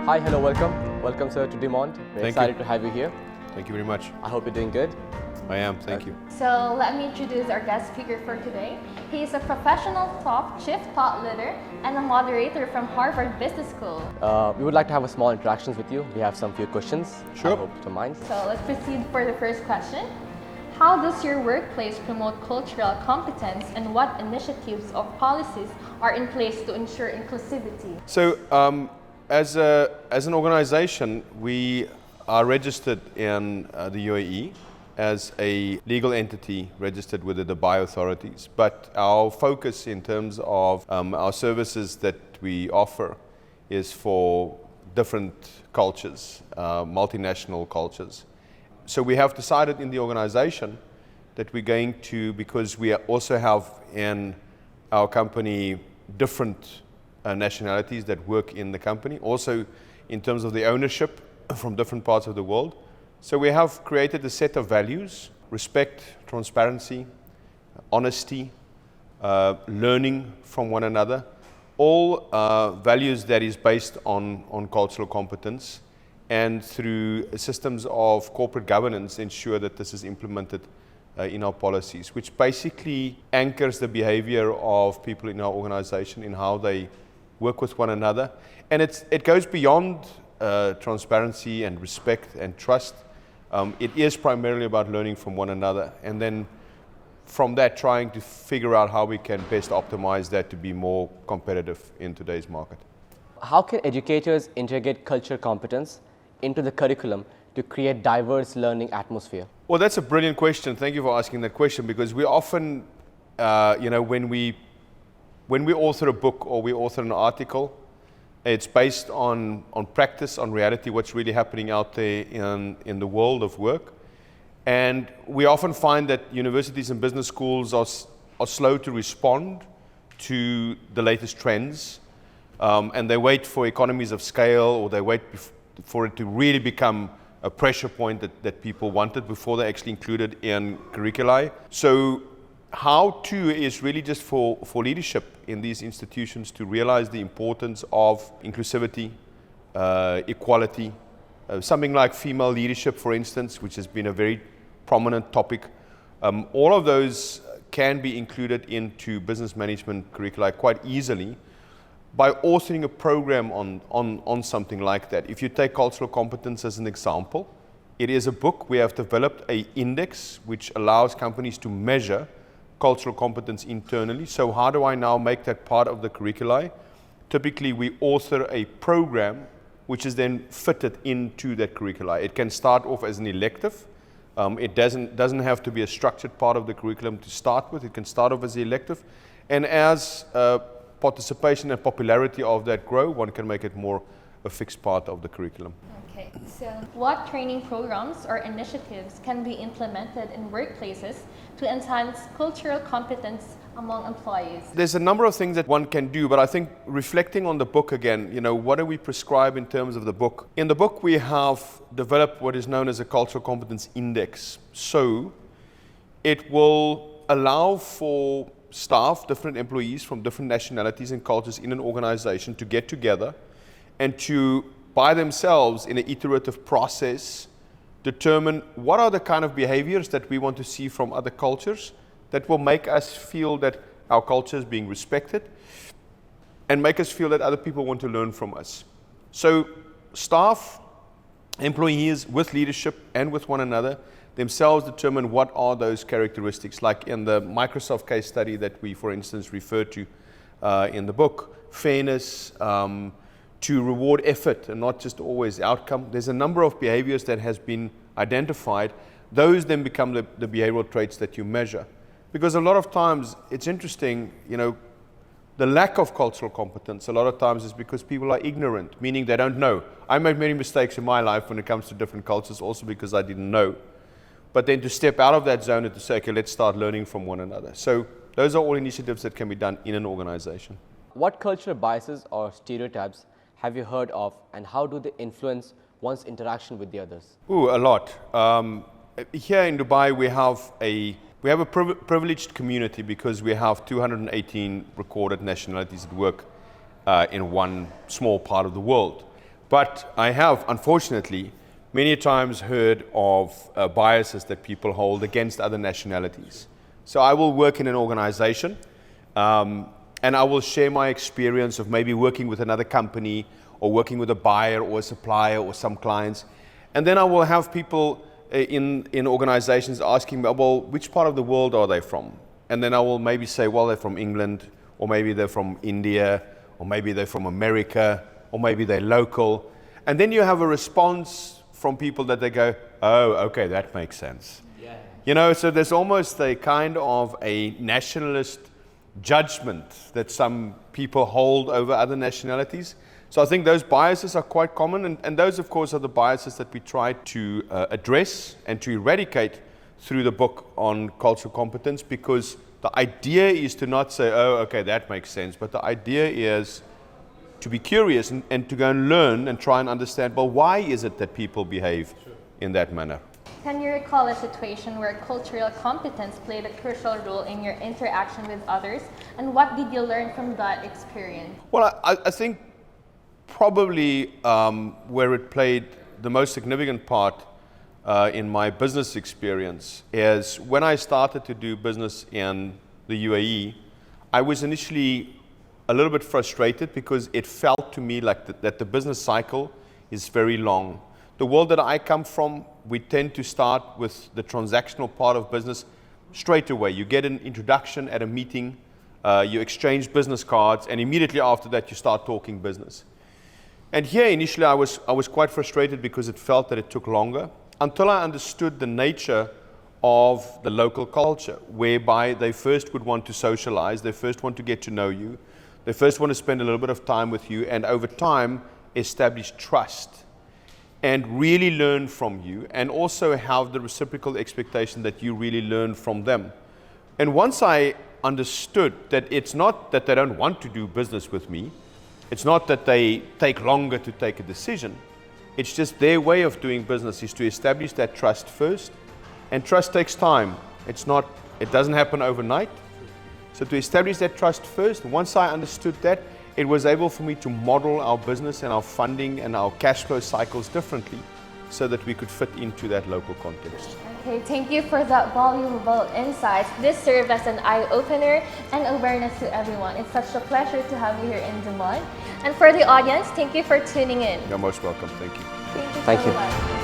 Hi, hello, welcome. Welcome, sir, to DeMont. We're excited to have you here. Thank you very much. I hope you're doing good. I am, thank you. So let me introduce our guest speaker for today. He is a professional chief thought leader and a moderator from Harvard Business School. We would like to have a small interactions with you. We have some few questions. Sure. I hope you don't mind. So let's proceed for the first question. How does your workplace promote cultural competence, and what initiatives or policies are in place to ensure inclusivity? So as an organization, we are registered in the UAE as a legal entity registered with the Dubai authorities. But our focus in terms of our services that we offer is for different cultures, multinational cultures. So we have decided in the organization that we're going to, because we also have in our company different nationalities that work in the company, also in terms of the ownership from different parts of the world. So we have created a set of values: respect, transparency, honesty, learning from one another, all values that is based on cultural competence, and through systems of corporate governance ensure that this is implemented in our policies, which basically anchors the behavior of people in our organization in how they work with one another. And it goes beyond transparency and respect and trust. It is primarily about learning from one another, and then from that trying to figure out how we can best optimize that to be more competitive in today's market. How can educators integrate cultural competence into the curriculum to create diverse learning atmosphere? Well, that's a brilliant question. Thank you for asking that question, because we often, when we author a book or we author an article, it's based on practice, on reality, what's really happening out there in the world of work. And we often find that universities and business schools are slow to respond to the latest trends, and they wait for economies of scale, or they wait for it to really become a pressure point that people wanted before they actually included in curricula. So how to is really just for leadership in these institutions to realize the importance of inclusivity, equality, something like female leadership, for instance, which has been a very prominent topic. All of those can be included into business management curricula quite easily by authoring a program on something like that. If you take cultural competence as an example, it is a book. We have developed an index which allows companies to measure cultural competence internally. So how do I now make that part of the curricula? Typically, we author a program which is then fitted into that curricula. It can start off as an elective. It doesn't have to be a structured part of the curriculum to start with. It can start off as an elective. And as participation and popularity of that grow, one can make it more a fixed part of the curriculum. Okay, so what training programs or initiatives can be implemented in workplaces to enhance cultural competence among employees? There's a number of things that one can do, but I think reflecting on the book again, what do we prescribe in terms of the book? In the book, we have developed what is known as a cultural competence index. So it will allow for staff, different employees from different nationalities and cultures in an organization to get together and to, by themselves, in an iterative process, determine what are the kind of behaviors that we want to see from other cultures that will make us feel that our culture is being respected and make us feel that other people want to learn from us. So staff, employees with leadership and with one another themselves determine what are those characteristics. Like in the Microsoft case study that we, for instance, refer to in the book, fairness, to reward effort and not just always outcome. There's a number of behaviors that has been identified. Those then become the behavioral traits that you measure. Because a lot of times, it's interesting, the lack of cultural competence a lot of times is because people are ignorant, meaning they don't know. I made many mistakes in my life when it comes to different cultures, also because I didn't know. But then to step out of that zone and to say, okay, let's start learning from one another. So those are all initiatives that can be done in an organization. What cultural biases or stereotypes have you heard of, and how do they influence one's interaction with the others? Ooh, a lot. Here in Dubai, we have a privileged community because we have 218 recorded nationalities that work in one small part of the world. But I have, unfortunately, many times heard of biases that people hold against other nationalities. So I will work in an organization, and I will share my experience of maybe working with another company or working with a buyer or a supplier or some clients. And then I will have people in organizations asking me, well, which part of the world are they from? And then I will maybe say, well, they're from England, or maybe they're from India, or maybe they're from America, or maybe they're local. And then you have a response from people that they go, oh, okay, that makes sense. Yeah. You know, so there's almost a kind of a nationalist judgment that some people hold over other nationalities. So I think those biases are quite common, and those, of course, are the biases that we try to address and to eradicate through the book on cultural competence, because the idea is to not say, oh, okay, that makes sense, but the idea is to be curious and to go and learn and try and understand, well, why is it that people behave in that manner? Can you recall a situation where cultural competence played a crucial role in your interaction with others, and what did you learn from that experience? Well, I think probably where it played the most significant part in my business experience is when I started to do business in the UAE. I was initially a little bit frustrated because it felt to me like that the business cycle is very long. The world that I come from, we tend to start with the transactional part of business straight away. You get an introduction at a meeting, you exchange business cards, and immediately after that you start talking business. And here initially I was quite frustrated because it felt that it took longer, until I understood the nature of the local culture, whereby they first would want to socialize, they first want to get to know you, they first want to spend a little bit of time with you, and over time establish trust and really learn from you, and also have the reciprocal expectation that you really learn from them. And once I understood that it's not that they don't want to do business with me, it's not that they take longer to take a decision, it's just their way of doing business is to establish that trust first, and trust takes time. It doesn't happen overnight. So to establish that trust first, once I understood that, it was able for me to model our business and our funding and our cash flow cycles differently so that we could fit into that local context. Okay, thank you for that valuable insights. This served as an eye-opener and awareness to everyone. It's such a pleasure to have you here in DeMont. And for the audience, thank you for tuning in. You're most welcome. Thank you. Thank you Thank so you. much.